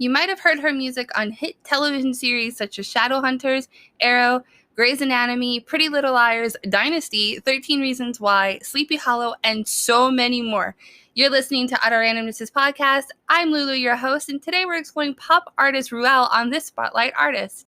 You might have heard her music on hit television series such as Shadowhunters, Arrow, Grey's Anatomy, Pretty Little Liars, Dynasty, 13 Reasons Why, Sleepy Hollow, and so many more. You're listening to Utter Randomness's podcast. I'm Lulu, your host, and today we're exploring pop artist Ruelle on this Spotlight Artist.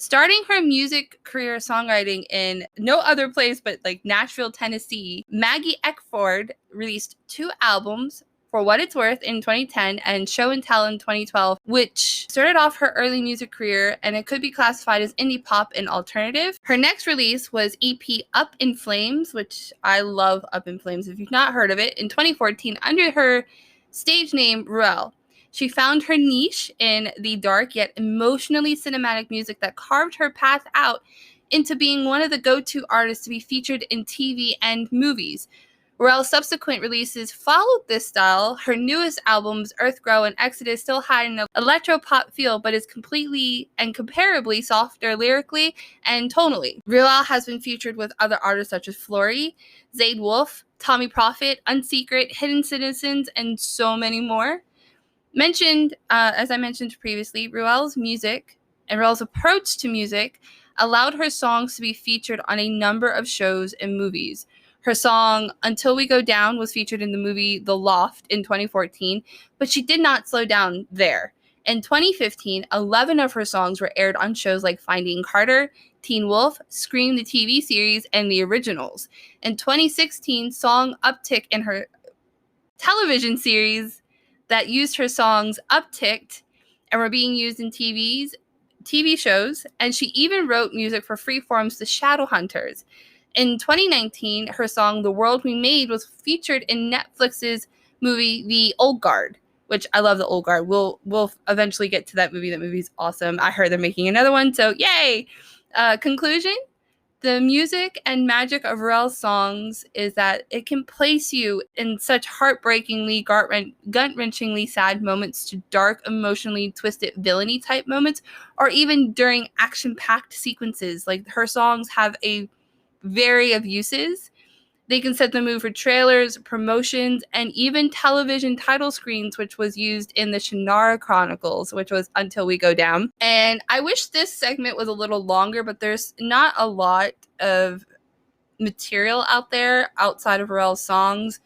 Starting her music career songwriting in no other place but Nashville, Tennessee, Maggie Eckford released 2 albums, For What It's Worth in 2010 and Show and Tell in 2012, which started off her early music career, and it could be classified as indie pop and alternative. Her next release was EP Up in Flames, which I love Up in Flames if you've not heard of it, in 2014 under her stage name Ruelle. She found her niche in the dark yet emotionally cinematic music that carved her path out into being one of the go-to artists to be featured in TV and movies. Ruelle's subsequent releases followed this style. Her newest albums, Earthgrow and Exodus, still had an electro-pop feel, but is completely and comparably softer lyrically and tonally. Ruelle has been featured with other artists such as Flory, Zayd Wolf, Tommy Prophet, Unsecret, Hidden Citizens, and so many more. As I mentioned previously, Ruelle's music and Ruelle's approach to music allowed her songs to be featured on a number of shows and movies. Her song Until We Go Down was featured in the movie The Loft in 2014, but she did not slow down there. In 2015, 11 of her songs were aired on shows like Finding Carter, Teen Wolf, Scream the TV series, and The Originals. In 2016, song uptick in her television series that used her songs upticked and were being used in TV shows, and she even wrote music for Freeform's The Shadowhunters. In 2019, her song The World We Made was featured in Netflix's movie The Old Guard, which I love The Old Guard. We'll eventually get to that movie. That movie's awesome. I heard they're making another one, so yay! Conclusion? The music and magic of Ruelle's songs is that it can place you in such heartbreakingly, gut-wrenchingly sad moments to dark, emotionally twisted villainy type moments, or even during action-packed sequences. Like, her songs have a vary of uses. They can set the mood for trailers, promotions, and even television title screens, which was used in the Shannara Chronicles, which was Until We Go Down. And I wish this segment was a little longer, but there's not a lot of material out there outside of Ruelle's songs.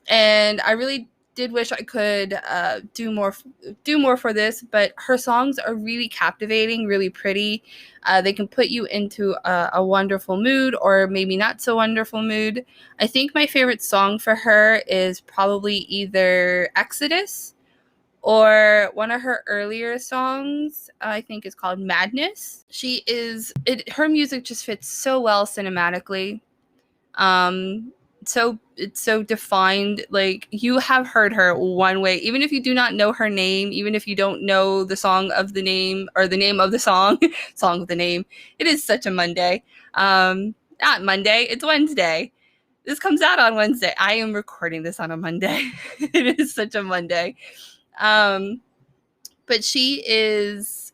And I really did wish I could do more for this, but her songs are really captivating, really pretty. They can put you into a wonderful mood or maybe not so wonderful mood. I think my favorite song for her is probably either Exodus or one of her earlier songs. I think is called Madness. Her music just fits so well cinematically. It's so defined. Like, you have heard her one way, even if you do not know her name, even if you don't know the song of the name or the name of the song. Song of the name. It is such a Monday. Not Monday, it's Wednesday. This comes out on Wednesday. I am recording this on a Monday. It is such a Monday. But she is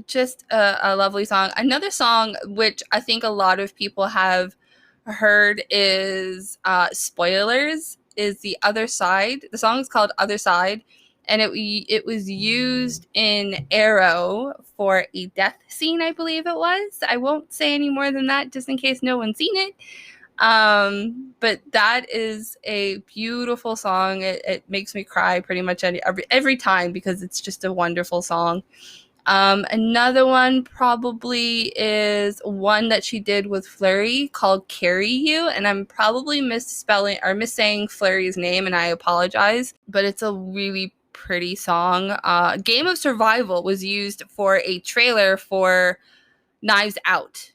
just a lovely song. Another song which I think a lot of people have heard is Spoilers, is The Other Side. The song is called Other Side, and it was used in Arrow for a death scene, I believe it was. I won't say any more than that just in case no one's seen it. But that is a beautiful song. It makes me cry pretty much every time because it's just a wonderful song. Another one probably is one that she did with Fleury called Carry You, and I'm probably missaying Fleury's name, and I apologize, but it's a really pretty song. Game of Survival was used for a trailer for Knives Out.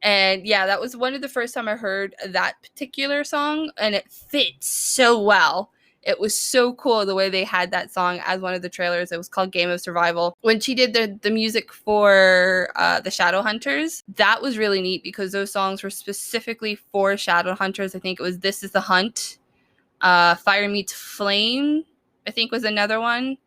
And yeah, that was one of the first time I heard that particular song, and it fits so well. It was so cool the way they had that song as one of the trailers. It was called Game of Survival. When she did the music for the Shadowhunters, that was really neat because those songs were specifically for Shadowhunters. I think it was This Is the Hunt, Fire Meets Flame, I think was another one.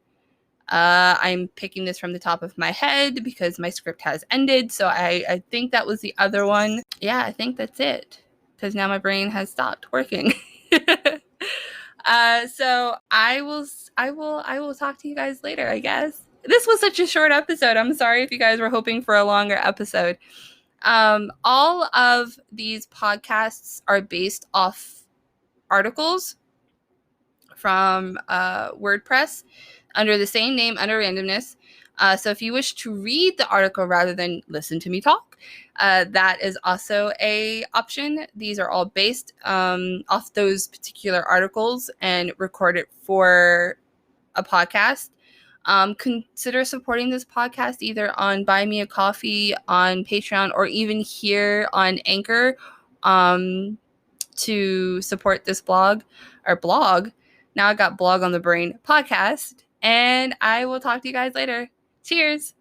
I'm picking this from the top of my head because my script has ended, so I think that was the other one. Yeah, I think that's it. because now my brain has stopped working. So I will talk to you guys later, I guess. This was such a short episode. I'm sorry if you guys were hoping for a longer episode. All of these podcasts are based off articles from WordPress under the same name, under randomness. So if you wish to read the article rather than listen to me talk, that is also a option. These are all based off those particular articles and recorded for a podcast. Consider supporting this podcast either on Buy Me a Coffee, on Patreon, or even here on Anchor to support this blog. Now I got blog on the brain podcast, and I will talk to you guys later. Cheers.